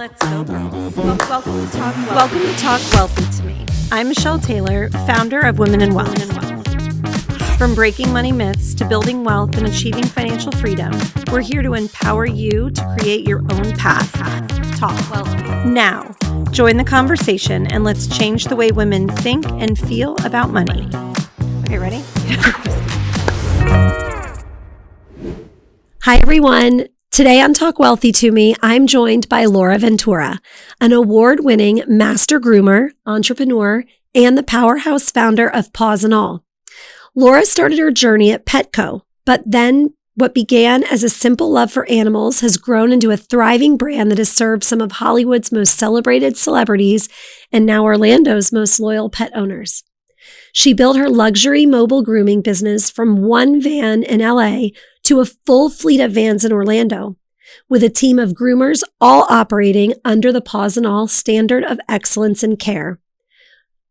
Let's go, girls. Welcome to Talk Wealthy to Me. I'm Michelle Taylor, founder of Women in Wealth. From breaking money myths to building wealth and achieving financial freedom, we're here to empower you to create your own path. Talk Wealthy. Now, join the conversation and let's change the way women think and feel about money. Okay, ready? Hi, everyone. Today on Talk Wealthy to Me, I'm joined by Laura Ventura, an award-winning master groomer, entrepreneur, and the powerhouse founder of Pawz and All. Laura started her journey at Petco, but then what began as a simple love for animals has grown into a thriving brand that has served some of Hollywood's most celebrated celebrities and now Orlando's most loyal pet owners. She built her luxury mobile grooming business from one van in LA to a full fleet of vans in Orlando, with a team of groomers all operating under the Pawz and All standard of excellence and care.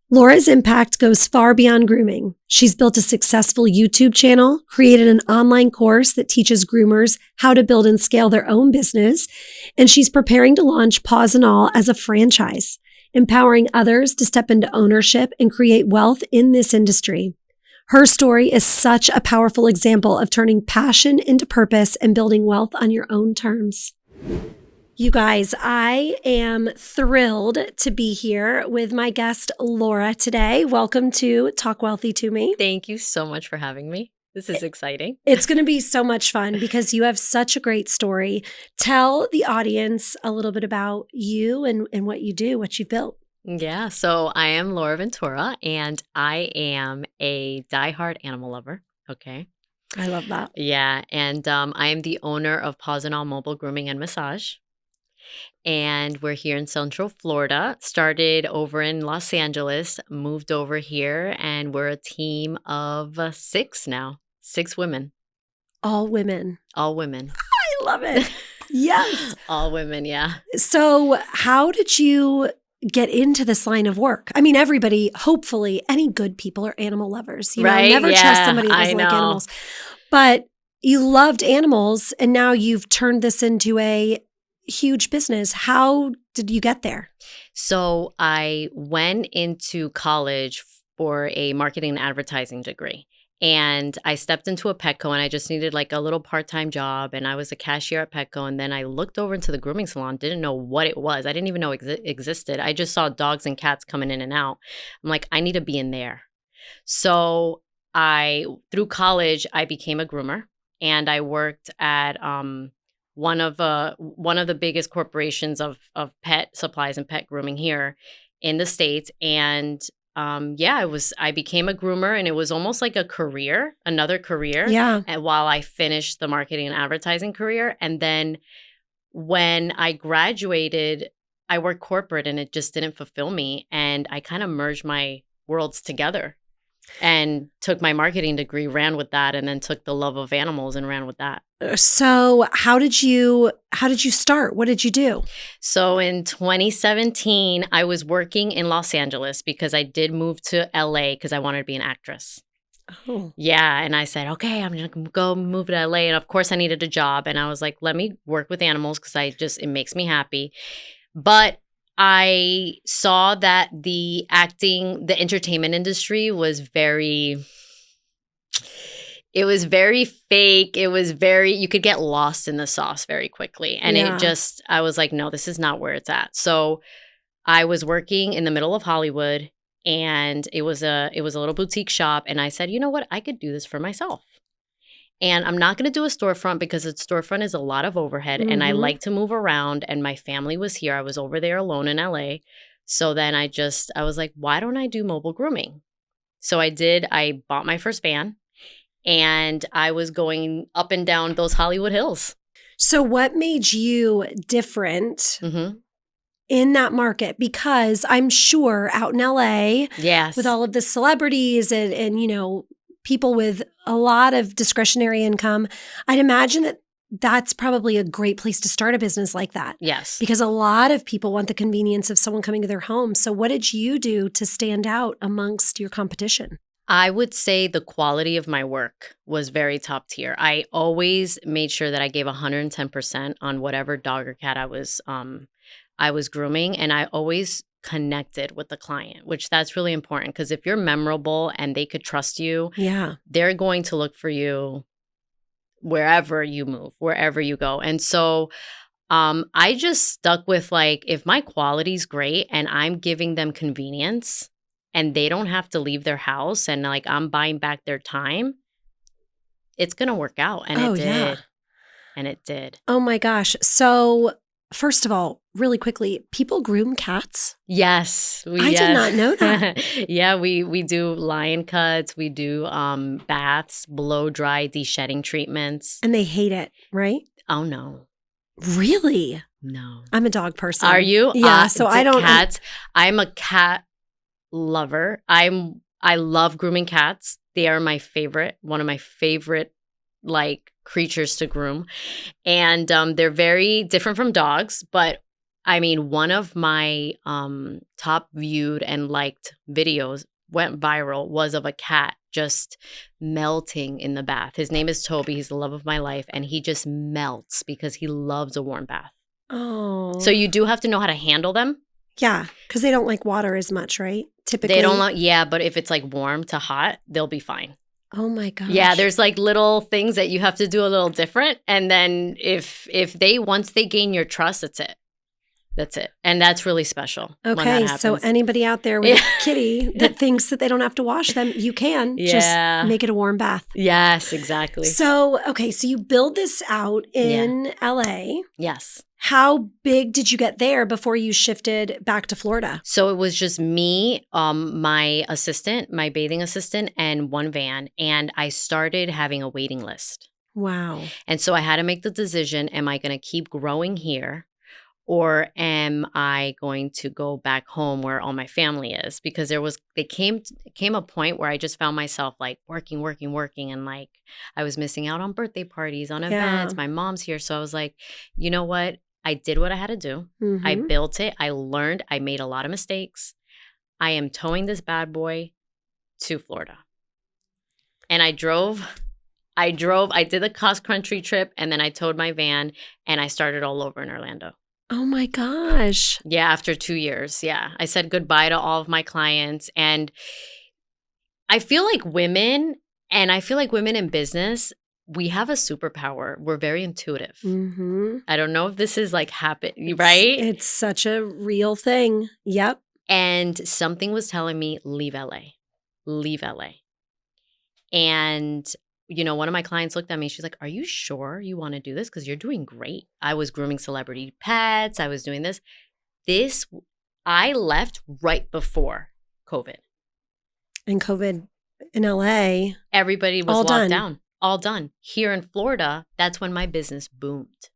Laura's impact goes far beyond grooming. She's built a successful YouTube channel, created an online course that teaches groomers how to build and scale their own business, and she's preparing to launch Pawz and All as a franchise, empowering others to step into ownership and create wealth in this industry. Her story is such a powerful example of turning passion into purpose and building wealth on your own terms. You guys, I am thrilled to be here with my guest, Laura, today. Welcome to Talk Wealthy to Me. Thank you so much for having me. This is exciting. It's going to be so much fun because you have such a great story. Tell the audience a little bit about you and what you do, what you've built. Yeah, so I am Laura Ventura, and I am a diehard animal lover. Okay. I love that. Yeah, and I am the owner of Pawz and All Mobile Grooming and Massage. And we're here in Central Florida, started over in Los Angeles, moved over here, and we're a team of 6 now, 6 women. All women. All women. I love it. Yes. All women, yeah. So how did you get into this line of work? I mean, everybody, hopefully, any good people are animal lovers. You know, Right? never Yeah, trust somebody who doesn't I like know. animals. But you loved animals, and now you've turned this into a huge business. How did you get there? So I went into college for a marketing and advertising degree. And I stepped into a Petco and I just needed like a little part-time job. And I was a cashier at Petco. And then I looked over into the grooming salon, didn't know what it was. I didn't even know it existed. I just saw dogs and cats coming in and out. I'm like, I need to be in there. So through college, I became a groomer. And I worked at one of the biggest corporations of pet supplies and pet grooming here in the States. And I became a groomer, and it was almost like another career. Yeah. And while I finished the marketing and advertising career, and then when I graduated, I worked corporate, and it just didn't fulfill me. And I kind of merged my worlds together, and took my marketing degree, ran with that, and then took the love of animals and ran with that. So how did you start? What did you do? So in 2017, I was working in Los Angeles because I did move to LA because I wanted to be an actress. Oh. Yeah. And I said, okay, I'm going to go move to LA. And of course I needed a job. And I was like, let me work with animals because it makes me happy. But I saw that the entertainment industry was very fake. You could get lost in the sauce very quickly. And I was like, no, this is not where it's at. So I was working in the middle of Hollywood, and it was a little boutique shop. And I said, you know what? I could do this for myself. And I'm not going to do a storefront because a storefront is a lot of overhead. And I like to move around, and my family was here. I was over there alone in LA. So then I was like, why don't I do mobile grooming? So I did. I bought my first van, and I was going up and down those Hollywood hills. So what made you different in that market? Because I'm sure out in LA, yes, with all of the celebrities and you know, people with a lot of discretionary income, I'd imagine that that's probably a great place to start a business like that. Yes. Because a lot of people want the convenience of someone coming to their home. So what did you do to stand out amongst your competition? I would say the quality of my work was very top tier. I always made sure that I gave 110% on whatever dog or cat I I was grooming, and I always connected with the client, which that's really important, because if you're memorable and they could trust you, Yeah. they're going to look for you wherever you move, wherever you go. And so I just stuck with like, if my quality's great and I'm giving them convenience and they don't have to leave their house and like I'm buying back their time, it's going to work out. And it did. Yeah. And it did. Oh my gosh. So first of all, really quickly, people groom cats? Yes. I did not know that. Yeah, we do lion cuts. We do baths, blow dry, de-shedding treatments. And they hate it, right? Oh, no. Really? No. I'm a dog person. Are you? Yeah. So I don't. Cats. I'm a cat lover. I love grooming cats. They are my favorite. One of my favorite like creatures to groom, and they're very different from dogs. But I mean, one of my top viewed and liked videos went viral was of a cat just melting in the bath. His name is Toby. He's the love of my life, and he just melts because he loves a warm bath. Oh. So you do have to know how to handle them. Yeah, because they don't like water as much, right? Typically. They don't like, yeah, but if it's like warm to hot, they'll be fine. Oh my gosh. Yeah, there's like little things that you have to do a little different. And then if they, once they gain your trust, that's it. That's it. And that's really special. Okay, so anybody out there with a kitty that thinks that they don't have to wash them, you can just make it a warm bath. Yes, exactly. So, okay, so you build this out in LA. Yes. How big did you get there before you shifted back to Florida? So it was just me, my assistant, my bathing assistant, and one van. And I started having a waiting list. Wow. And so I had to make the decision, am I going to keep growing here? Or am I going to go back home where all my family is? Because it came a point where I just found myself like working, and like I was missing out on birthday parties, on events. My mom's here. So I was like, you know what? I did what I had to do. Mm-hmm. I built it. I learned. I made a lot of mistakes. I am towing this bad boy to Florida. And I drove. I did the cross-country trip, and then I towed my van, and I started all over in Orlando. Oh my gosh. Yeah, after 2 years. Yeah. I said goodbye to all of my clients. And I feel like women in business, we have a superpower. We're very intuitive. Mm-hmm. I don't know if this is like right? It's such a real thing. Yep. And something was telling me, leave LA. Leave LA. And you know, one of my clients looked at me. She's like, are you sure you want to do this? Because you're doing great. I was grooming celebrity pets. I was doing this. I left right before COVID. And COVID in LA. Everybody was locked down. All done. Here in Florida, that's when my business boomed.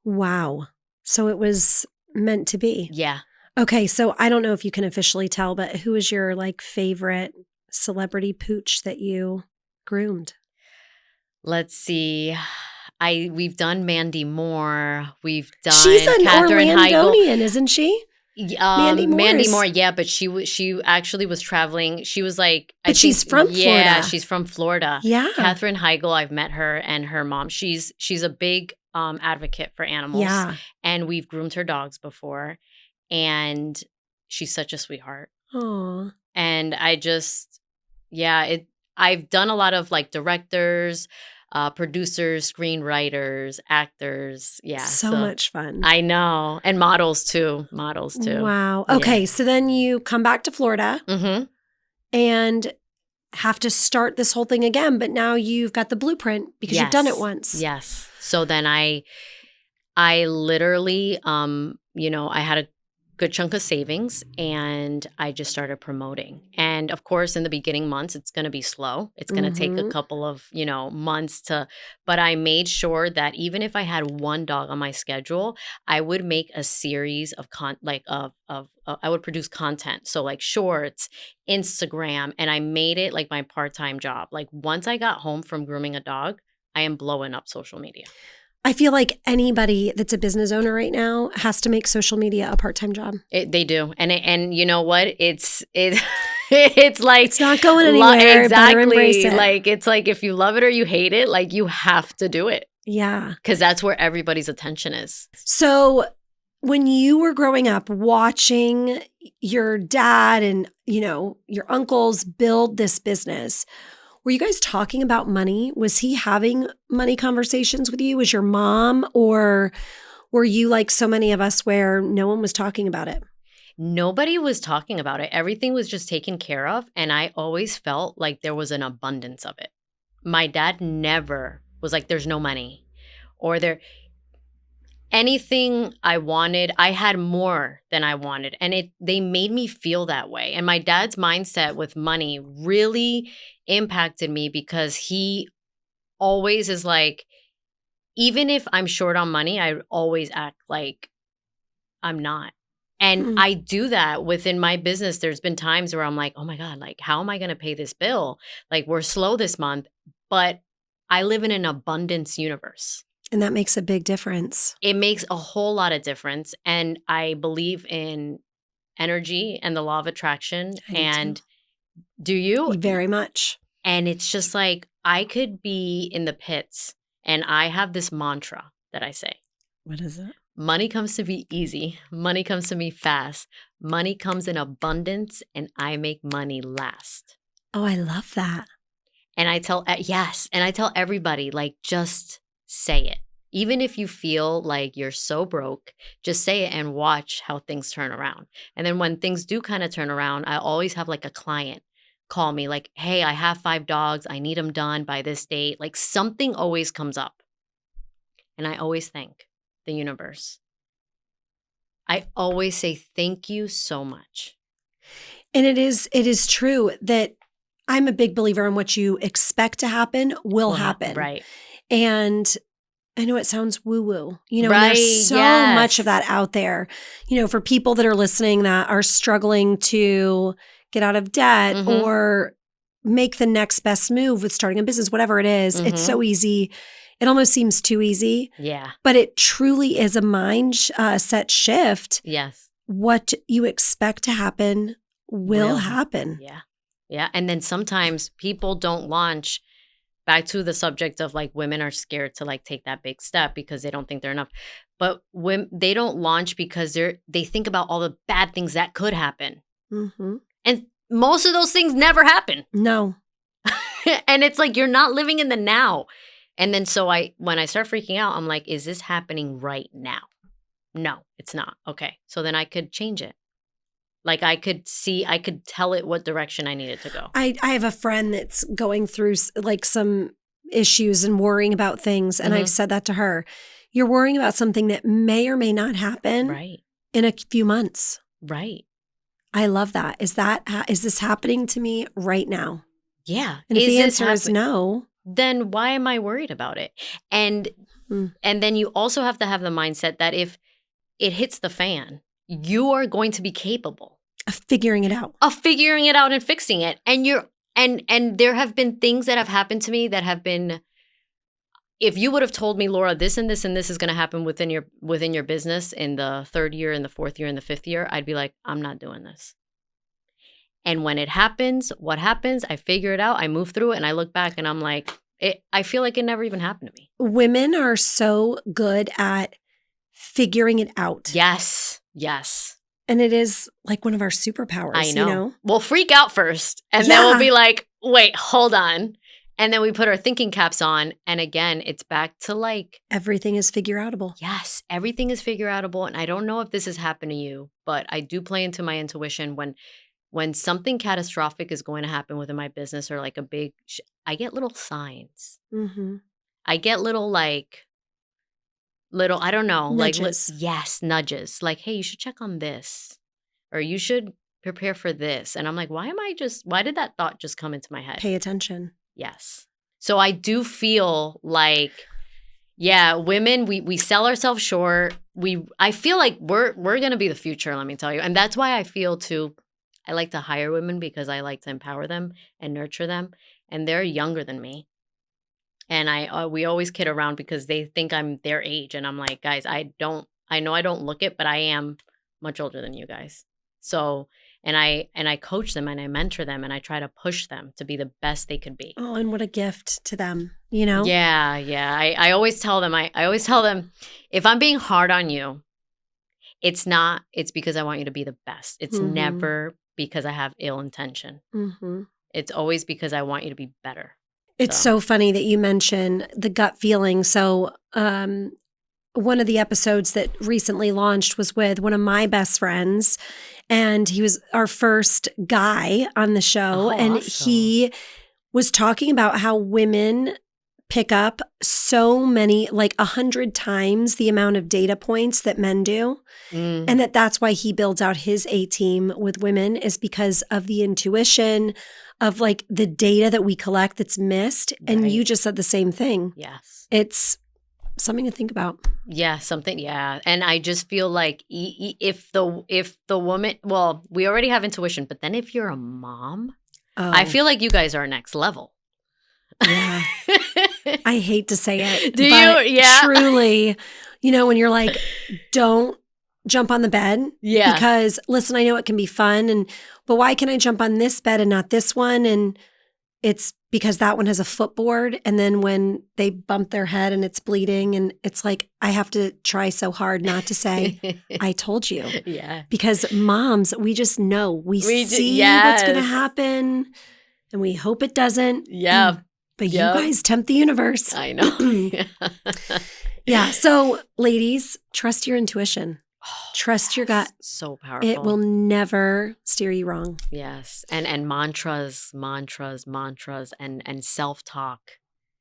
Wow. So it was meant to be. Yeah. Okay. So I don't know if you can officially tell, but who is your like favorite celebrity pooch that you groomed? Let's see. We've done Mandy Moore. We've done She's an Catherine Orlandonian, isn't she? Mandy Moore, yeah, but she actually was traveling. She was like, she's from Florida. Yeah, she's from Florida. Yeah, Katherine Heigl. I've met her and her mom. She's a big advocate for animals. Yeah, and we've groomed her dogs before, and she's such a sweetheart. Aww. And I've done a lot of like directors, producers, screenwriters, actors. Yeah. So much fun. I know. And models too. Wow. Okay. Yeah. So then you come back to Florida and have to start this whole thing again. But now you've got the blueprint because you've done it once. Yes. So then I literally, I had a good chunk of savings, and I just started promoting. And of course, in the beginning months, it's going to be slow. It's going to take a couple of, months but I made sure that even if I had one dog on my schedule, I would make a series of I would produce content. So like shorts, Instagram, and I made it like my part-time job. Like once I got home from grooming a dog, I am blowing up social media. I feel like anybody that's a business owner right now has to make social media a part-time job. They do. And you know what? It's like it's not going anywhere. Exactly. Better embrace it. Like it's like if you love it or you hate it, like you have to do it. Yeah. Because that's where everybody's attention is. So when you were growing up watching your dad and, your uncles build this business, were you guys talking about money? Was he having money conversations with you? Was your mom, or were you like so many of us where no one was talking about it? Nobody was talking about it. Everything was just taken care of. And I always felt like there was an abundance of it. My dad never was like, there's no money, or anything I wanted, I had more than I wanted. And they made me feel that way. And my dad's mindset with money really impacted me, because he always is like, even if I'm short on money, I always act like I'm not. And I do that within my business. There's been times where I'm like, oh my God, like, how am I going to pay this bill? Like, we're slow this month, but I live in an abundance universe. And that makes a big difference. It makes a whole lot of difference. And I believe in energy and the law of attraction. And do you? Very much. And it's just like, I could be in the pits, and I have this mantra that I say. What is it? Money comes to me easy. Money comes to me fast. Money comes in abundance, and I make money last. Oh, I love that. And I tell, yes. And I tell everybody, like, just say it. Even if you feel like you're so broke, just say it and watch how things turn around. And then when things do kind of turn around, I always have like a client call me like, hey, I have 5 dogs. I need them done by this date. Like, something always comes up. And I always thank the universe. I always say thank you so much. And it is true that I'm a big believer in what you expect to happen will happen. Right. And I know it sounds woo-woo, Right, and there's so much of that out there, for people that are listening that are struggling to get out of debt or make the next best move with starting a business, whatever it is. It's so easy. It almost seems too easy. Yeah. But it truly is a mind set shift. Yes. What you expect to happen will happen. Yeah. Yeah. And then sometimes people don't launch, back to the subject of like, women are scared to like take that big step because they don't think they're enough. But when they don't launch because they think about all the bad things that could happen. And most of those things never happen. No. And it's like, you're not living in the now. And then so when I start freaking out, I'm like, is this happening right now? No, it's not. Okay. So then I could change it. Like, I could tell it what direction I needed to go. I have a friend that's going through like some issues and worrying about things. And I've said that to her. You're worrying about something that may or may not happen in a few months. Right. I love that. Is this happening to me right now? Yeah. And if the answer is no, then why am I worried about it? And then you also have to have the mindset that if it hits the fan, you are going to be capable of figuring it out. And fixing it. And there have been things that have happened to me that have been, if you would have told me, Laura, this and this and this is going to happen within your business in the 3rd year, in the 4th year, in the 5th year, I'd be like, I'm not doing this. And when it happens, what happens? I figure it out. I move through it, and I look back and I'm like, I feel like it never even happened to me. Women are so good at figuring it out. Yes. Yes. And it is like one of our superpowers. I know. We'll freak out first, and then we'll be like, wait, hold on. And then we put our thinking caps on. And again, it's back to like, everything is figure outable. Yes, everything is figure outable. And I don't know if this has happened to you, but I do play into my intuition when something catastrophic is going to happen within my business, or like a big, I get little signs. I get little, I don't know, nudges. Yes, nudges. Like, hey, you should check on this, or you should prepare for this. And I'm like, why did that thought just come into my head? Pay attention. Yes. So I do feel like, yeah, women, we sell ourselves short. I feel like we're going to be the future, let me tell you. And that's why I feel too, I like to hire women, because I like to empower them and nurture them. And they're younger than me. And we always kid around because they think I'm their age. And I'm like, guys, I know I don't look it, but I am much older than you guys. So, and I coach them and I mentor them and I try to push them to be the best they could be. Oh, and what a gift to them, you know? Yeah. I always tell them, if I'm being hard on you, It's not, it's because I want you to be the best. It's Mhm. never because I have ill intention. Mm-hmm. It's always because I want you to be better. It's so funny that you mention the gut feeling. So, one of the episodes that recently launched was with one of my best friends, and he was our first guy on the show. Oh, and awesome. he was talking about how women pick up so many, like 100 times the amount of data points that men do. And that's why he builds out his A team with women, is because of the intuition of like the data that we collect that's missed. And Right. you just said the same thing. Yes. It's something to think about. Yeah, something. Yeah, and I just feel like if the woman, well, we already have intuition, but then if you're a mom, I feel like you guys are next level. Yeah. I hate to say it. Do but you? Yeah. Truly, when you're like, don't jump on the bed. Yeah. Because listen, I know it can be fun, but why can I jump on this bed and not this one? And it's because that one has a footboard. And then when they bump their head and it's bleeding, and it's like, I have to try so hard not to say, I told you. Yeah. Because moms, we just know. We see yes. what's going to happen, and we hope it doesn't. Yeah. But Yep. you guys tempt the universe. I know. Yeah. So, ladies, trust your intuition. Trust your gut. So powerful. It will never steer you wrong. Yes. And mantras, and self-talk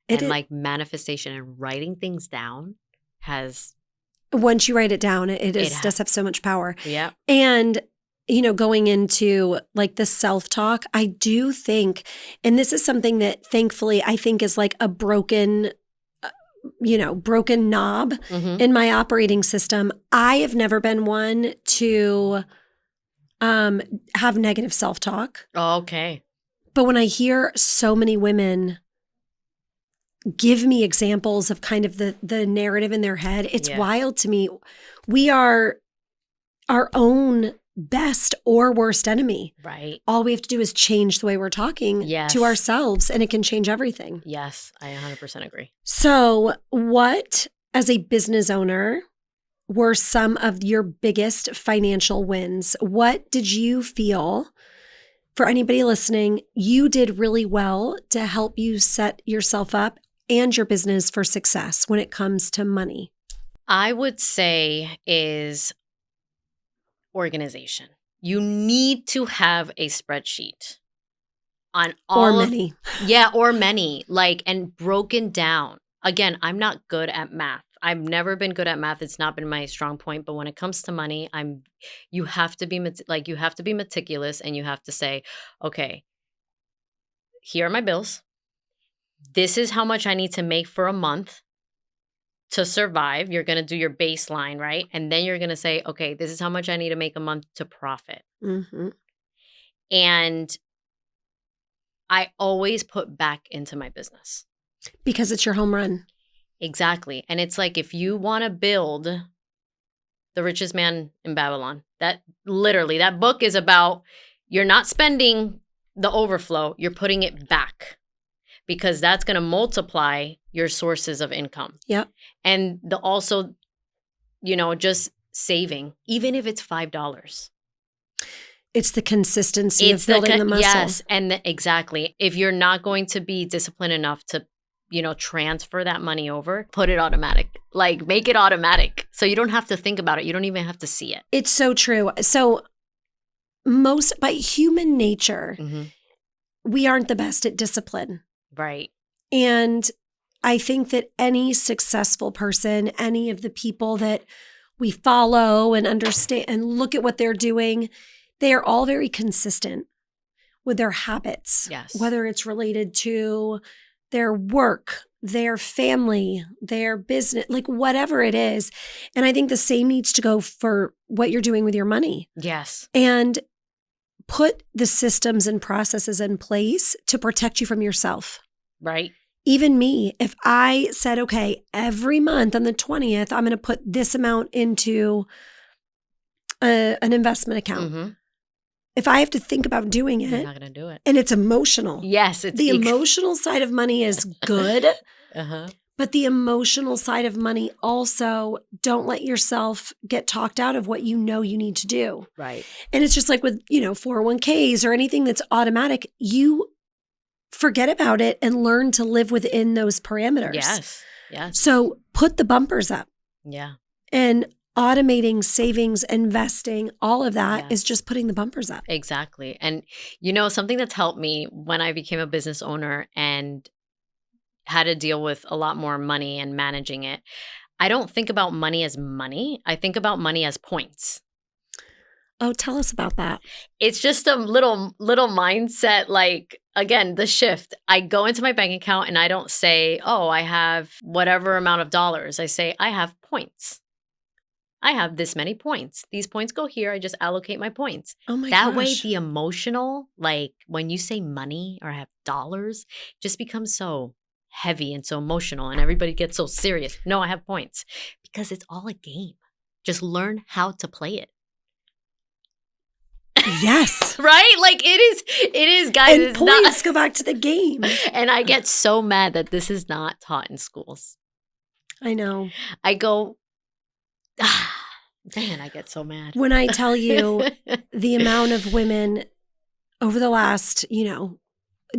and like manifestation and writing things down has. Once you write it down, it does have so much power. Yeah. And, going into like the self-talk, I do think, and this is something that thankfully I think is like a broken knob in my operating system. I have never been one to have negative self-talk. Oh, okay. But when I hear so many women give me examples of kind of the narrative in their head, it's wild to me. We are our own best or worst enemy. Right. All we have to do is change the way we're talking to ourselves, and it can change everything. Yes, I 100% agree. So, what, as a business owner, were some of your biggest financial wins? What did you feel, for anybody listening, you did really well to help you set yourself up and your business for success when it comes to money? I would say is organization. You need to have a spreadsheet on all or many. Or many, like, and broken down. Again, I'm not good at math. I've never been good at math. It's not been my strong point. But when it comes to money, you have to be meticulous, and you have to say, okay, here are my bills. This is how much I need to make for a month to survive. You're going to do your baseline, right? And then you're going to say, okay, this is how much I need to make a month to profit. Mm-hmm. And I always put back into my business. Because it's your home run. Exactly. And it's like, if you want to build The Richest Man in Babylon, that book is about, you're not spending the overflow, you're putting it back, because that's going to multiply your sources of income. Yep. And also, just saving, even if it's $5. It's the consistency of building the muscle. Yes, and exactly. If you're not going to be disciplined enough to, transfer that money over, put it automatic. Like, make it automatic, so you don't have to think about it. You don't even have to see it. It's so true. So by human nature, we aren't the best at discipline. Right. And I think that any successful person, any of the people that we follow and understand and look at what they're doing, they are all very consistent with their habits. Yes. Whether it's related to their work, their family, their business, like whatever it is. And I think the same needs to go for what you're doing with your money. Yes. And put the systems and processes in place to protect you from yourself. Right. Even me, if I said, okay, every month on the 20th, I'm going to put this amount into an investment account. If I have to think about doing it, you're not going to do it. And it's emotional. Yes. The emotional side of money is good, But the emotional side of money also, don't let yourself get talked out of what you know you need to do. Right. And it's just like with, 401ks or anything that's automatic, you forget about it and learn to live within those parameters. Yes. Yes. So put the bumpers up. Yeah. And automating, savings, investing, all of that is Yes. just putting the bumpers up. Exactly. And something that's helped me when I became a business owner and had to deal with a lot more money and managing it, I don't think about money as money. I think about money as points. Oh, tell us about that. It's just a little mindset, like, again, the shift. I go into my bank account and I don't say, oh, I have whatever amount of dollars. I say, I have points. I have this many points. These points go here. I just allocate my points. Oh my That gosh. way, the emotional, like when you say money or have dollars, just becomes so heavy and so emotional and everybody gets so serious. No, I have points because it's all a game. Just learn how to play it. Yes. Right? Like it is, guys. And It's points go back to the game. And I get so mad that this is not taught in schools. I know. I go, man, I get so mad. When I tell you the amount of women over the last,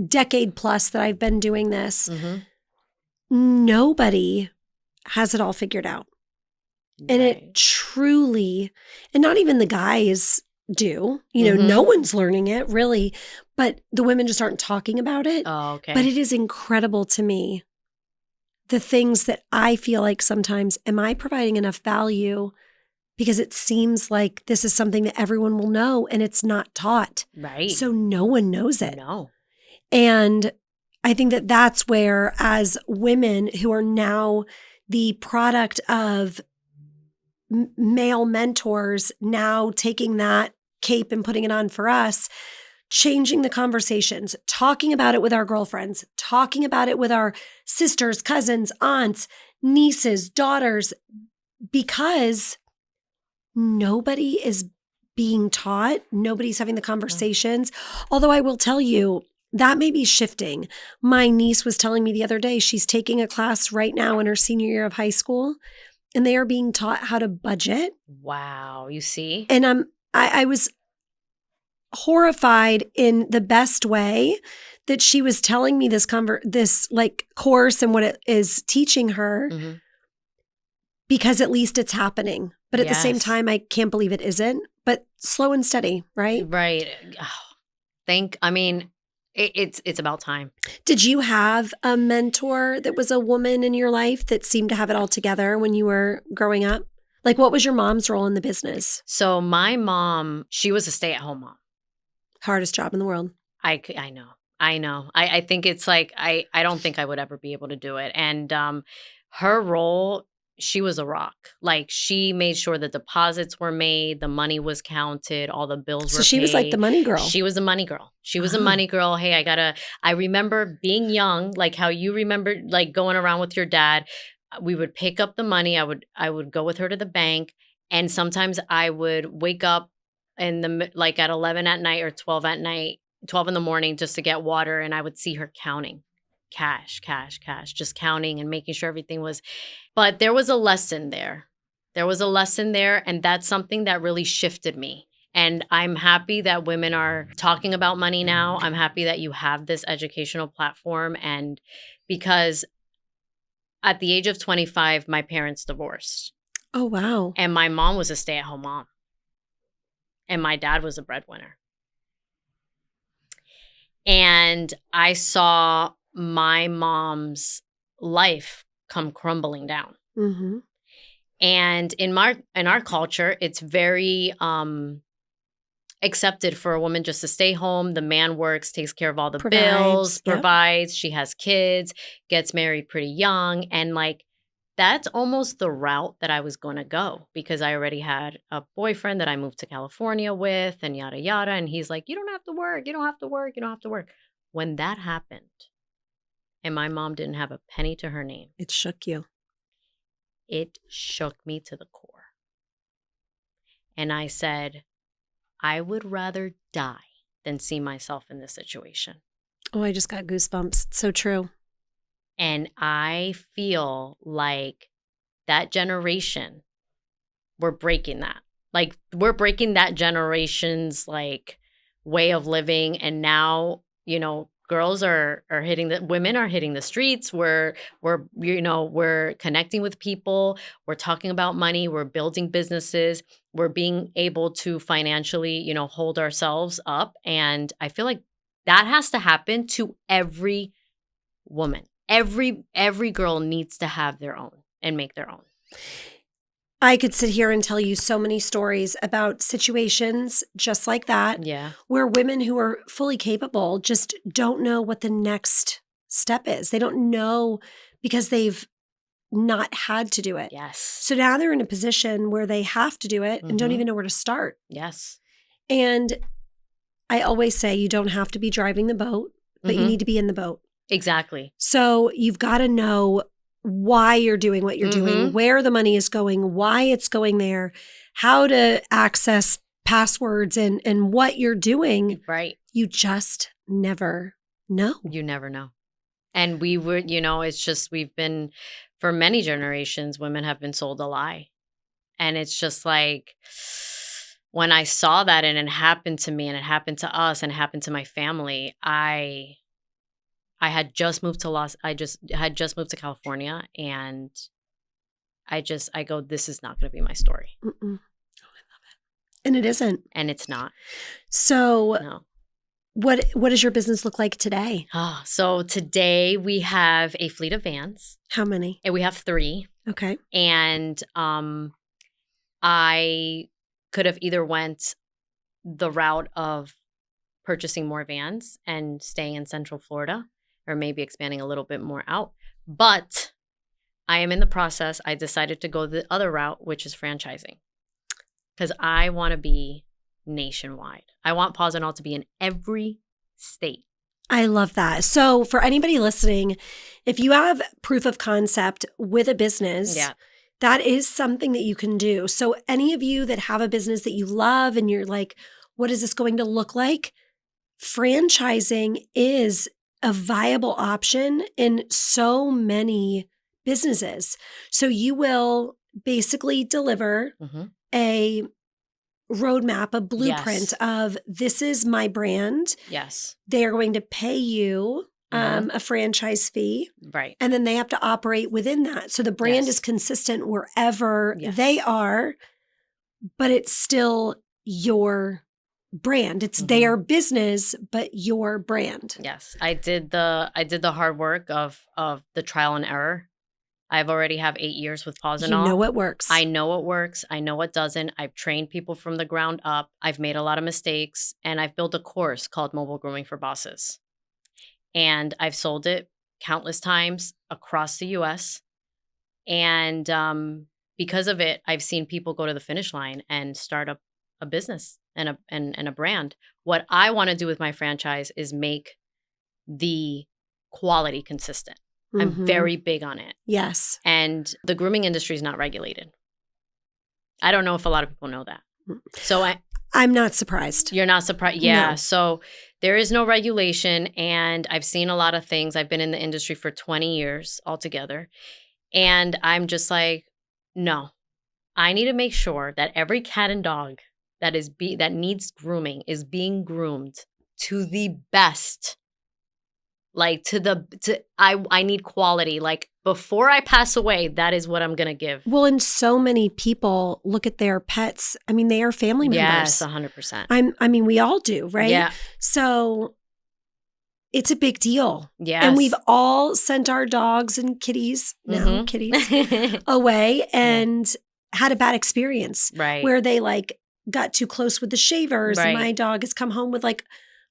decade plus that I've been doing this, nobody has it all figured out. And it truly, and not even the guys do, no one's learning it really, but the women just aren't talking about it. Oh, okay. But it is incredible to me, the things that I feel like sometimes, am I providing enough value? Because it seems like this is something that everyone will know and it's not taught. Right. So no one knows it. No. And I think that that's where, as women who are now the product of male mentors, now taking that cape and putting it on for us, changing the conversations, talking about it with our girlfriends, talking about it with our sisters, cousins, aunts, nieces, daughters, because nobody is being taught. Nobody's having the conversations. Although I will tell you, that may be shifting. My niece was telling me the other day, she's taking a class right now in her senior year of high school, and they are being taught how to budget. Wow. You see? And I was horrified in the best way that she was telling me this course and what it is teaching her, because at least it's happening. But at the same time, I can't believe it isn't. But slow and steady, right? Right. It's about time. Did you have a mentor that was a woman in your life that seemed to have it all together when you were growing up? Like, what was your mom's role in the business? So my mom, she was a stay-at-home mom. Hardest job in the world. I know. I think it's like, I don't think I would ever be able to do it. And her role, she was a rock. Like, she made sure the deposits were made, the money was counted, all the bills were paid. So she was like the money girl. She was the money girl. She was a money girl. Hey, I remember being young, like how you remember, like going around with your dad. We would pick up the money. I would go with her to the bank. And sometimes I would wake up at 11 at night or 12 in the morning just to get water. And I would see her counting cash, just counting and making sure everything was. But there was a lesson there. And that's something that really shifted me. And I'm happy that women are talking about money now. I'm happy that you have this educational platform. And because at the age of 25, my parents divorced. Oh, wow. And my mom was a stay-at-home mom. And my dad was a breadwinner. And I saw my mom's life come crumbling down. Mm-hmm. And in our culture, it's very accepted for a woman just to stay home. The man works, takes care of all the bills, provides. She has kids, gets married pretty young. And like, that's almost the route that I was going to go, because I already had a boyfriend that I moved to California with and yada, yada. And he's like, you don't have to work. You don't have to work. You don't have to work. When that happened and my mom didn't have a penny to her name. It shook you. It shook me to the core. And I said, I would rather die than see myself in this situation. Oh, I just got goosebumps. It's so true. And I feel like that generation, we're breaking that. Like, we're breaking that generation's like way of living. And now, you know, girls are hitting women are hitting the streets. We're connecting with people. We're talking about money. We're building businesses. We're being able to financially, you know, hold ourselves up. And I feel like that has to happen to every woman. Every girl needs to have their own and make their own. I could sit here and tell you so many stories about situations just like that. Yeah. Where women who are fully capable just don't know what the next step is. They don't know because they've not had to do it. Yes. So now they're in a position where they have to do it and don't even know where to start. Yes. And I always say you don't have to be driving the boat, but you need to be in the boat. Exactly. So you've got to know why you're doing what you're doing, where the money is going, why it's going there, how to access passwords and what you're doing. Right. You just never know. You never know. And we would, you know, it's just, we've been, for many generations, women have been sold a lie. And it's just like, when I saw that and it happened to me and it happened to us and it happened to my family, I had just moved to California, and I go, this is not going to be my story. Oh, I love it. And it isn't. And it's not. So No. What does your business look like today? So today we have a fleet of vans. How many? And we have 3. Okay. And I could have either went the route of purchasing more vans and staying in Central Florida, or maybe expanding a little bit more out. But I am in the process. I decided to go the other route, which is franchising, because I want to be nationwide. I want Pawz and All to be in every state. I love that. So for anybody listening, if you have proof of concept with a business, that is something that you can do. So any of you that have a business that you love and you're like, what is this going to look like? Franchising is a viable option in so many businesses. So you will basically deliver a roadmap, a blueprint of, this is my brand. Yes. They are going to pay you a franchise fee. Right. And then they have to operate within that. So the brand is consistent wherever they are, but it's still your brand. It's their business, but your brand. Yes. I did the hard work of the trial and error. I've already have 8 years with Pawz and All. You know what works. I know what works. I know what doesn't. I've trained people from the ground up. I've made a lot of mistakes, and I've built a course called Mobile Grooming for Bosses. And I've sold it countless times across the US. And because of it, I've seen people go to the finish line and start up a business and a brand. What I want to do with my franchise is make the quality consistent. I'm very big on it. Yes. And the grooming industry is not regulated. I don't know if a lot of people know that. So I'm not surprised. You're not surprised? Yeah. No. So there is no regulation, and I've seen a lot of things. I've been in the industry for 20 years altogether. And I'm just like, no, I need to make sure that every cat and dog that needs grooming is being groomed to the best. Like I need quality. Like, before I pass away, that is what I'm going to give. Well, and so many people look at their pets. I mean, they are family members. Yes, 100%. I mean, we all do, right? Yeah. So it's a big deal. Yes. And we've all sent our dogs and kitties, away and had a bad experience. Right. Where they like got too close with the shavers. Right. And my dog has come home with like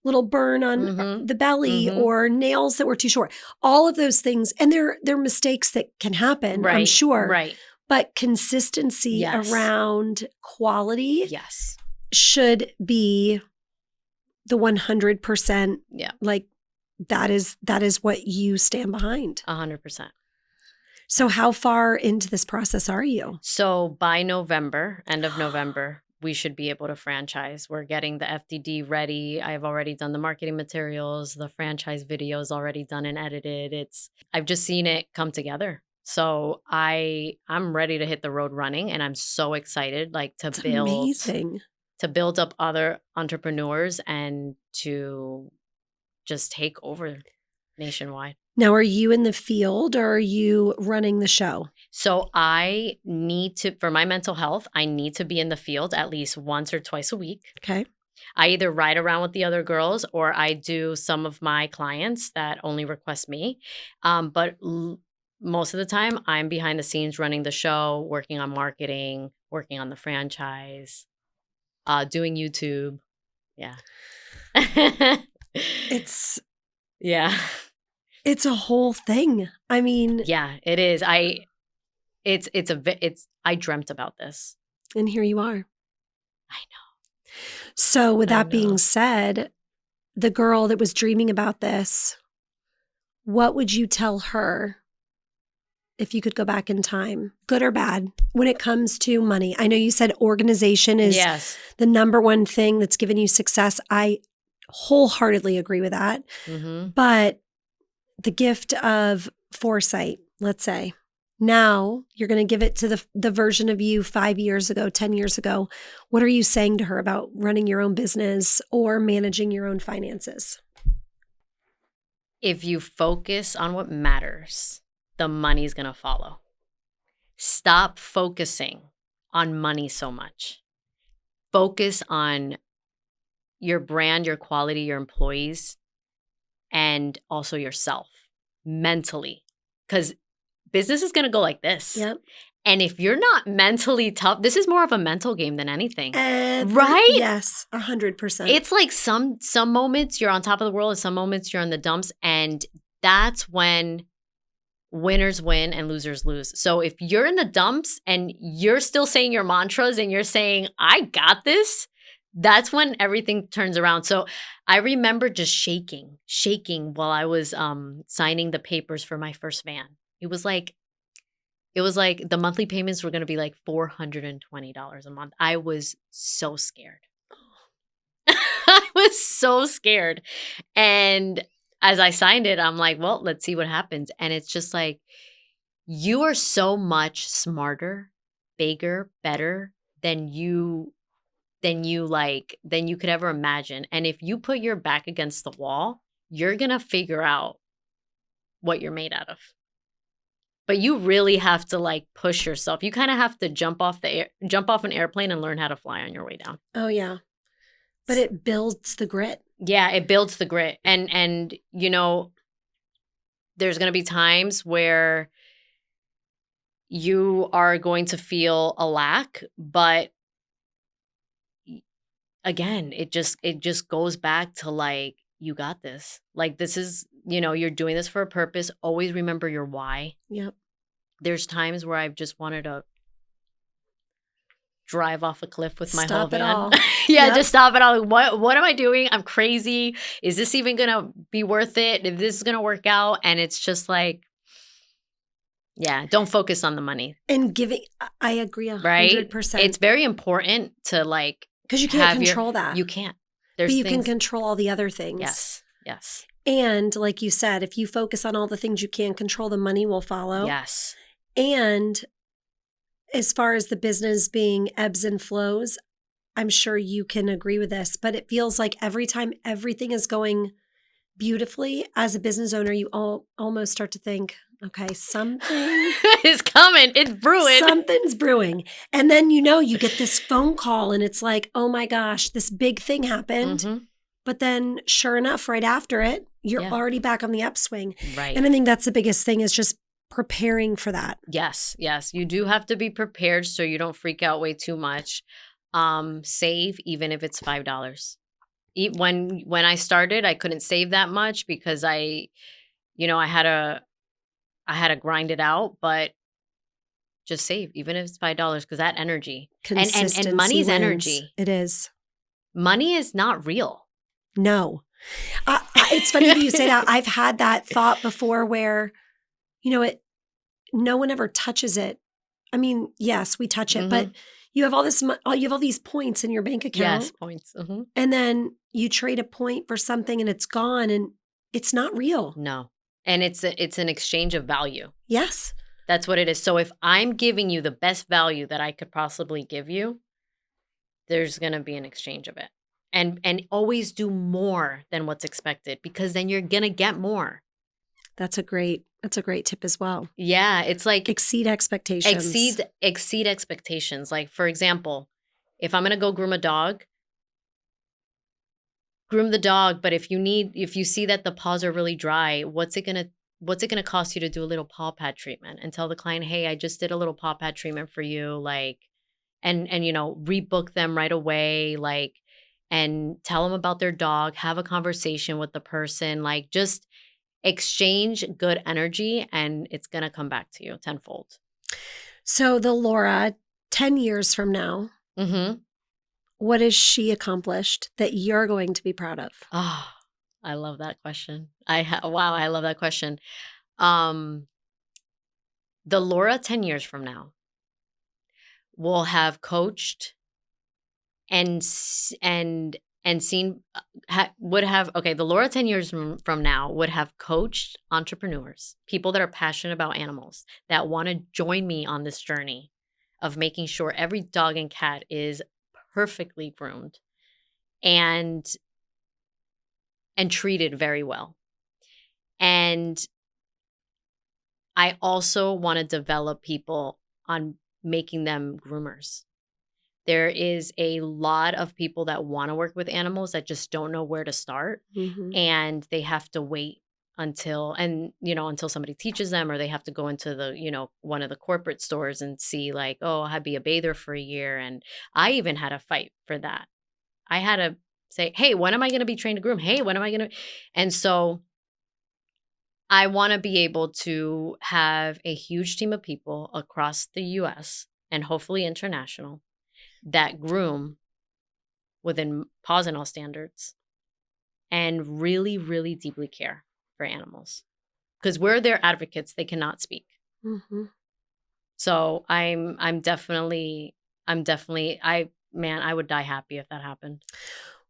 little burn on the belly or nails that were too short. All of those things. And they're mistakes that can happen, I'm sure. Right. But consistency around quality should be the 100%. Yeah. Like that is what you stand behind. 100%. So how far into this process are you? So by November, end of November, we should be able to franchise. We're getting the FDD ready. I've already done the marketing materials. The franchise video is already done and edited. I've just seen it come together. So I'm ready to hit the road running, and I'm so excited Amazing. to build up other entrepreneurs and to just take over nationwide. Now, are you in the field or are you running the show? So I need to, for my mental health, I need to be in the field at least once or twice a week. Okay. I either ride around with the other girls or I do some of my clients that only request me. But most of the time I'm behind the scenes running the show, working on marketing, working on the franchise, doing YouTube. Yeah. Yeah. It's a whole thing. I mean, yeah, it is. I dreamt about this. And here you are. I know. So with that being said, the girl that was dreaming about this, what would you tell her if you could go back in time, good or bad, when it comes to money? I know you said organization is the number one thing that's given you success. I wholeheartedly agree with that. Mm-hmm. But the gift of foresight, let's say, now you're going to give it to the version of you 5 years ago, 10 years ago. What are you saying to her about running your own business or managing your own finances? If you focus on what matters, the money's going to follow. Stop focusing on money so much. Focus on your brand, your quality, your employees, and also yourself mentally. Because business is going to go like this. Yep. And if you're not mentally tough, this is more of a mental game than anything. Right? Yes, 100%. It's like some moments you're on top of the world and some moments you're in the dumps. And that's when winners win and losers lose. So if you're in the dumps and you're still saying your mantras and you're saying, I got this, that's when everything turns around. So I remember just shaking while I was signing the papers for my first van. It was like the monthly payments were going to be like $420 a month. I was so scared. I was so scared. And as I signed it, I'm like, well, let's see what happens. And it's just like, you are so much smarter, bigger, better than you could ever imagine. And if you put your back against the wall, you're going to figure out what you're made out of. But you really have to like push yourself. You kind of have to jump off an airplane and learn how to fly on your way down. Oh yeah. But it builds the grit. Yeah, it builds the grit. And you know, there's going to be times where you are going to feel a lack, but again, it just goes back to like, you got this. Like, this is, you know, you're doing this for a purpose. Always remember your why. Yep. There's times where I've just wanted to drive off a cliff with my whole Stop it van. all. Yeah, Yep. just stop it all. What am I doing? I'm crazy. Is this even going to be worth it? If this is going to work out? And it's just like, yeah, don't focus on the money. And giving, I agree 100%. Right? It's very important to like, because you can't control that. You can't. But you can control all the other things. Yes. And like you said, if you focus on all the things you can control, the money will follow. Yes. And as far as the business being ebbs and flows, I'm sure you can agree with this, but it feels like every time everything is going beautifully, as a business owner, you almost start to think, okay, something is coming. It's brewing. Something's brewing. And then, you know, you get this phone call and it's like, oh my gosh, this big thing happened. Mm-hmm. But then sure enough, right after it, you're already back on the upswing. Right. And I think that's the biggest thing is just preparing for that. Yes. You do have to be prepared so you don't freak out way too much. Save, even if it's $5. When I started, I couldn't save that much because I had to grind it out, but just save, even if it's $5, because that energy and money's wins. Energy. It is. Money is not real. No. It's funny that you say that. I've had that thought before where, you know, no one ever touches it. I mean, yes, we touch it, but You have you have all these points in your bank account. Yes, points. And then you trade a point for something and it's gone and it's not real. No. And it's an exchange of value. Yes. That's what it is. So if I'm giving you the best value that I could possibly give you, there's going to be an exchange of it. And always do more than what's expected, because then you're going to get more. That's a great tip as well. Yeah, it's like exceed expectations. Exceed expectations. Like, for example, if I'm going to go groom a dog, groom the dog, but if you see that the paws are really dry, what's it going to cost you to do a little paw pad treatment, and tell the client, "Hey, I just did a little paw pad treatment for you," like, and rebook them right away, like, and tell them about their dog, have a conversation with the person, like, just exchange good energy, and it's going to come back to you tenfold. So the Laura 10 years from now, what has she accomplished that you're going to be proud of? Oh, I love that question. Wow, I love that question. The Laura 10 years from now will have coached and seen, the Laura 10 years from now would have coached entrepreneurs, people that are passionate about animals, that want to join me on this journey of making sure every dog and cat is perfectly groomed and treated very well. And I also want to develop people on making them groomers. There is a lot of people that want to work with animals that just don't know where to start. And they have to wait until somebody teaches them, or they have to go into the, one of the corporate stores and see, like, oh, I'll be a bather for a year. And I even had a fight for that. I had to say, hey, when am I going to be trained to groom? Hey, when am I going to? And so I want to be able to have a huge team of people across the US and hopefully international that groom within Pawz and All standards and really, really deeply care for animals, because we're their advocates. They cannot speak. So I would die happy if that happened.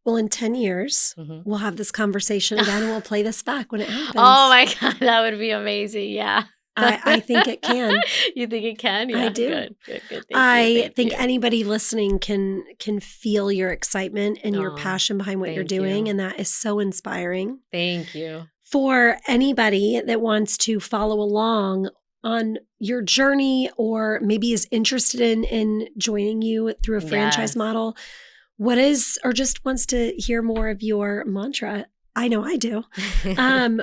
Well, in 10 years, we'll have this conversation again and we'll play this back when it happens. Oh my God, that would be amazing. Yeah. I think it can. You think it can? Yeah, I do. Good. I think anybody listening can feel your excitement and your passion behind what you're doing. And that is so inspiring. Thank you. For anybody that wants to follow along on your journey, or maybe is interested in joining you through a franchise model, or just wants to hear more of your mantra, I know I do.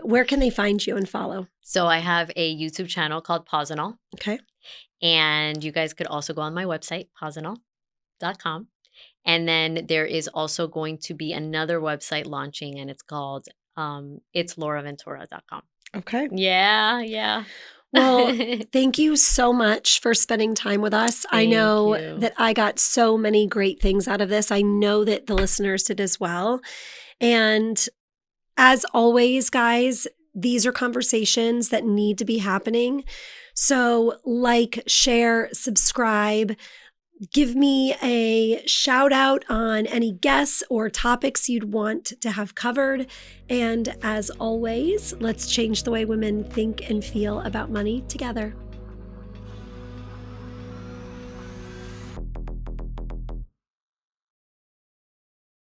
Where can they find you and follow? So I have a YouTube channel called Pawz and All. Okay. And you guys could also go on my website, pawzandall.com. And then there is also going to be another website launching, and it's called it's lauraventura.com. Okay. Yeah. Well, thank you so much for spending time with us. I know that I got so many great things out of this. I know that the listeners did as well. And as always, guys, these are conversations that need to be happening. So like, share, subscribe, give me a shout out on any guests or topics you'd want to have covered. And as always, let's change the way women think and feel about money together.